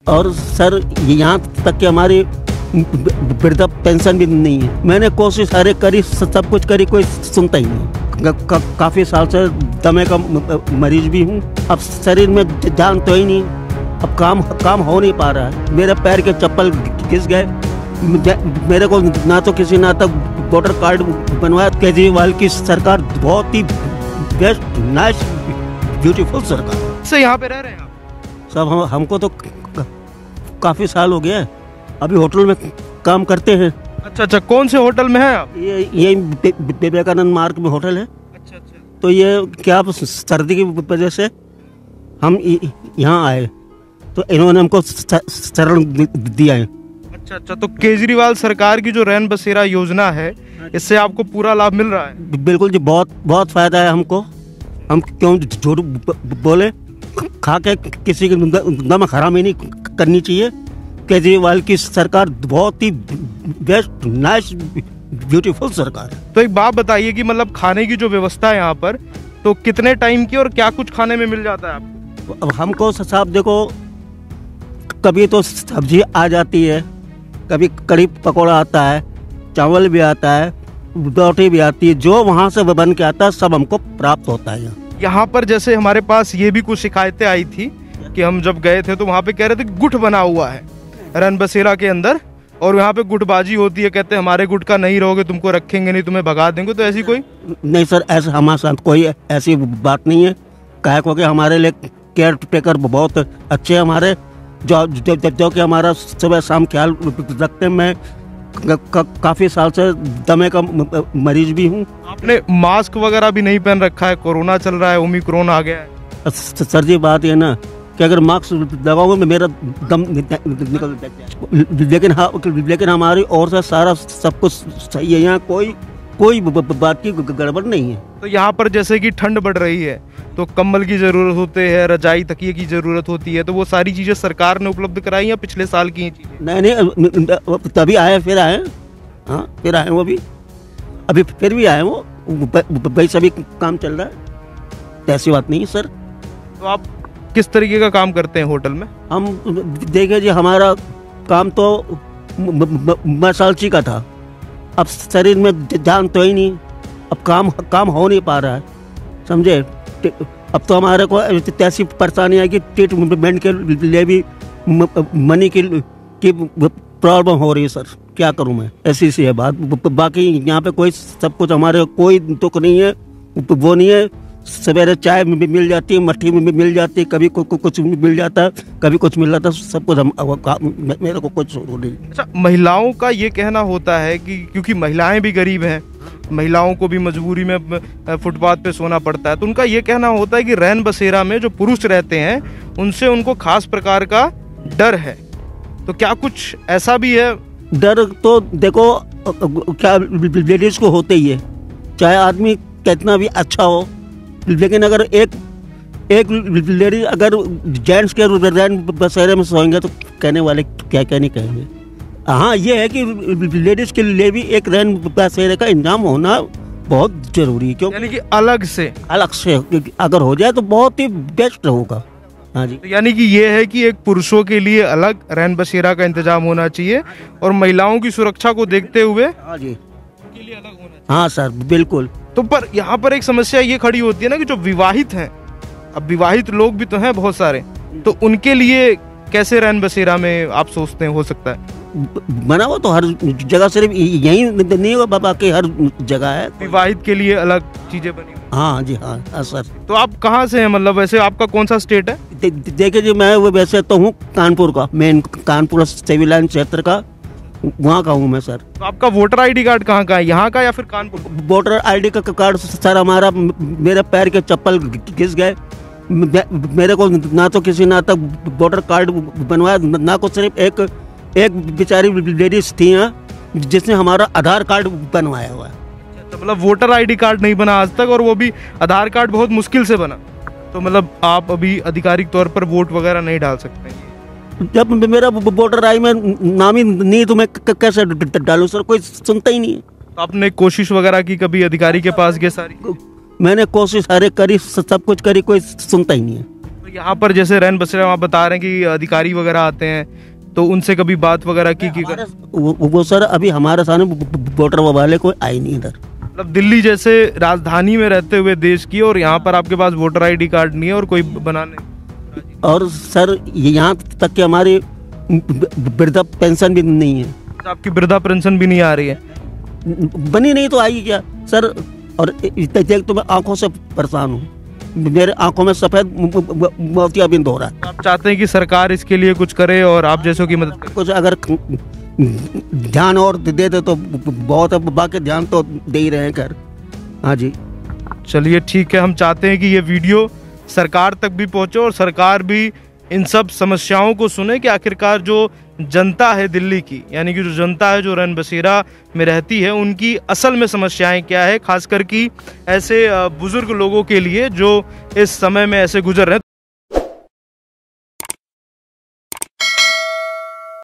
और सर यहाँ तक कि हमारी वृद्धा पेंशन भी नहीं है। मैंने कोशिश सारे करी, सब कुछ करी, कोई सुनता ही नहीं। काफ़ी साल से दमे का मरीज भी हूँ। अब शरीर में जान तो ही नहीं, अब काम हो नहीं पा रहा है। मेरे पैर के चप्पल घिस गए। मेरे को ना तो किसी ना तक वोटर कार्ड बनवाया। केजरीवाल की सरकार बहुत ही बेस्ट, नाइस, ब्यूटीफुल सरकार। से यहाँ पे रह रहे हैं आप? सब हमको तो काफ़ी साल हो गया है। अभी होटल में काम करते हैं। अच्छा, कौन से होटल में हैं आप? ये विवेकानंद मार्ग में होटल है। अच्छा। तो ये क्या सर्दी की वजह से हम यहाँ आए, तो इन्होंने हमको शरण दिया है। अच्छा, तो केजरीवाल सरकार की जो रैन बसेरा योजना है, इससे आपको पूरा लाभ मिल रहा है? बिल्कुल जी, बहुत फायदा है हमको। हम क्यों झूठ बोले? खा के किसी की दम हरामी नहीं करनी चाहिए। केजरीवाल की सरकार बहुत ही बेस्ट, नाइस, ब्यूटीफुल सरकार है। तो एक बात बताइए कि मतलब खाने की जो व्यवस्था है यहाँ पर, तो कितने टाइम की और क्या कुछ खाने में मिल जाता है आपको? अब हमको साहब देखो, कभी तो सब्जी आ जाती है, कभी कड़ी पकौड़ा आता है, चावल भी आता है, रोटी भी आती है। जो वहाँ से बन के आता है सब हमको प्राप्त होता है। यहाँ पर जैसे हमारे पास ये भी कुछ शिकायतें आई थी कि हम जब गए थे तो वहाँ पे कह रहे थे गुट बना हुआ है रैन बसेरा के अंदर, और यहाँ पे गुटबाजी होती है। कहते हैं हमारे गुट का नहीं रहोगे, तुमको रखेंगे नहीं, तुम्हें भगा देंगे। तो ऐसी कोई नहीं सर, ऐसा हमारे साथ कोई ऐसी बात नहीं है। काहे को कि हमारे लिए केयर टेकर बहुत अच्छे हैं हमारे, जो कि हमारा सुबह शाम ख्याल रखते हैं। मैं काफ़ी साल से दमे का मरीज भी हूँ। आपने मास्क वगैरह भी नहीं पहन रखा है, कोरोना चल रहा है, ओमिक्रॉन आ गया है। सर जी बात ये ना कि अगर मास्क लगाऊंगा तो मेरा दम निकल जाए। लेकिन हमारी ओर से सारा सब कुछ सही है। यहाँ कोई बात की गड़बड़ नहीं है। तो यहाँ पर जैसे कि ठंड बढ़ रही है तो कंबल की ज़रूरत होती है, रजाई तकिए की ज़रूरत होती है, तो वो सारी चीज़ें सरकार ने उपलब्ध कराई या पिछले साल की चीज़ें? नहीं, तभी आए, फिर आए। हाँ, फिर आए वो भी, अभी फिर भी आए वो। भाई सभी काम चल रहा है, ऐसी बात नहीं है सर। तो आप किस तरीके का काम करते हैं होटल में? हम देखे जी, हमारा काम तो मसालची का था। अब शरीर में जान तो ही नहीं, अब काम हो नहीं पा रहा है, समझे। अब तो हमारे को ऐसी परेशानी है कि ट्रीटमेंट के लिए भी मनी की प्रॉब्लम हो रही है सर। क्या करूं मैं, ऐसी सी है बात। बाकी यहाँ पे कोई सब कुछ हमारे कोई दुख नहीं है, वो नहीं है। सवेरे चाय भी मिल जाती है, मट्ठी में भी मिल जाती है, कभी कुछ मिल जाता है, कभी कुछ मिल जाता है, सब कुछ मेरे को कुछ नहीं। अच्छा, महिलाओं का ये कहना होता है कि क्योंकि महिलाएं भी गरीब हैं, महिलाओं को भी मजबूरी में फुटपाथ पे सोना पड़ता है, तो उनका ये कहना होता है कि रैन बसेरा में जो पुरुष रहते हैं उनसे उनको खास प्रकार का डर है। तो क्या कुछ ऐसा भी है? डर तो देखो, क्या लेडीज को होते ही है, चाहे आदमी कितना भी अच्छा हो। लेकिन अगर एक लेडी अगर जेंट्स के रैन बसेरे में सोएंगे तो कहने वाले क्या नहीं कहेंगे। हाँ, ये है कि लेडीज के लिए भी एक रैन बसेरे का इंतजाम होना बहुत जरूरी है। क्यों? यानी कि अलग से अगर हो जाए तो बहुत ही बेस्ट होगा। हाँ जी, तो यानी कि ये है कि एक पुरुषों के लिए अलग रैन बसेरा का इंतजाम होना चाहिए और महिलाओं की सुरक्षा को देखते हुए हाँ जी, उनके लिए अलग होना चाहिए। हाँ सर, बिल्कुल। तो पर यहाँ पर एक समस्या ये खड़ी होती है ना कि जो विवाहित हैं, अब विवाहित लोग भी तो हैं बहुत सारे, तो उनके लिए कैसे रैन बसेरा में आप सोचते हैं हो सकता है? बना हुआ तो हर जगह, सिर्फ यही नहीं होगा बाबा के, हर जगह है। विवाहित के लिए अलग चीजें बनी हुई। हाँ जी, हाँ सर। तो आप कहाँ से हैं, मतलब वैसे आपका कौन सा स्टेट है? देखिए जी, मैं वैसे तो हूँ कानपुर का, मेन कानपुर सिविल लाइन क्षेत्र का, वहाँ का हूँ मैं सर। तो आपका वोटर आईडी कार्ड कहाँ का है, यहाँ का या फिर कानपुर? वोटर आईडी का कार्ड सर हमारा, मेरे पैर के चप्पल घिस गए। मेरे को ना तो किसी ना तक वोटर कार्ड बनवाया, ना को सिर्फ एक बेचारी लेडीज थी यहाँ जिसने हमारा आधार कार्ड बनवाया हुआ है। तो मतलब वोटर आईडी कार्ड नहीं बना आज तक, और वो भी आधार कार्ड बहुत मुश्किल से बना। तो मतलब आप अभी आधिकारिक तौर पर वोट वगैरह नहीं डाल सकते? जब मेरा वोटर आई में नाम ही नहीं तो मैं कैसे डालूं सर, कोई सुनता ही नहीं है। तो आपने कोशिश वगैरह की कभी अधिकारी के पास गए? सारी मैंने कोशिश सारे करी, सब कुछ करी, कोई सुनता ही नहीं है। तो यहाँ पर जैसे रैन बसेरा आप बता रहे हैं कि अधिकारी वगैरह आते हैं, तो उनसे कभी बात वगैरह की वो सर अभी हमारे सामने वोटर वाले कोई आए नहीं इधर। मतलब दिल्ली जैसे राजधानी में रहते हुए देश की, और यहाँ पर आपके पास वोटर आईडी कार्ड नहीं है और कोई बनाने। और सर यहाँ तक कि हमारी वृद्धा पेंशन भी नहीं है। आपकी वृद्धा पेंशन भी नहीं आ रही है? बनी नहीं तो आएगी क्या सर? और देख तो मैं आंखों से परेशान हूँ, मेरे आंखों में सफेद मोतियाबिंद हो रहा है। आप चाहते हैं कि सरकार इसके लिए कुछ करे और आप जैसों की मदद करे? कुछ अगर ध्यान और दे दे तो बहुत है, बाकी ध्यान तो दे ही रहे हैं कर। हाँ जी, चलिए ठीक है। हम चाहते हैं कि ये वीडियो सरकार तक भी पहुंचे और सरकार भी इन सब समस्याओं को सुने कि आखिरकार जो जनता है दिल्ली की, यानी कि जो जनता है जो रैन बसेरा में रहती है, उनकी असल में समस्याएं क्या है, खासकर कि ऐसे बुजुर्ग लोगों के लिए जो इस समय में ऐसे गुजर रहे हैं।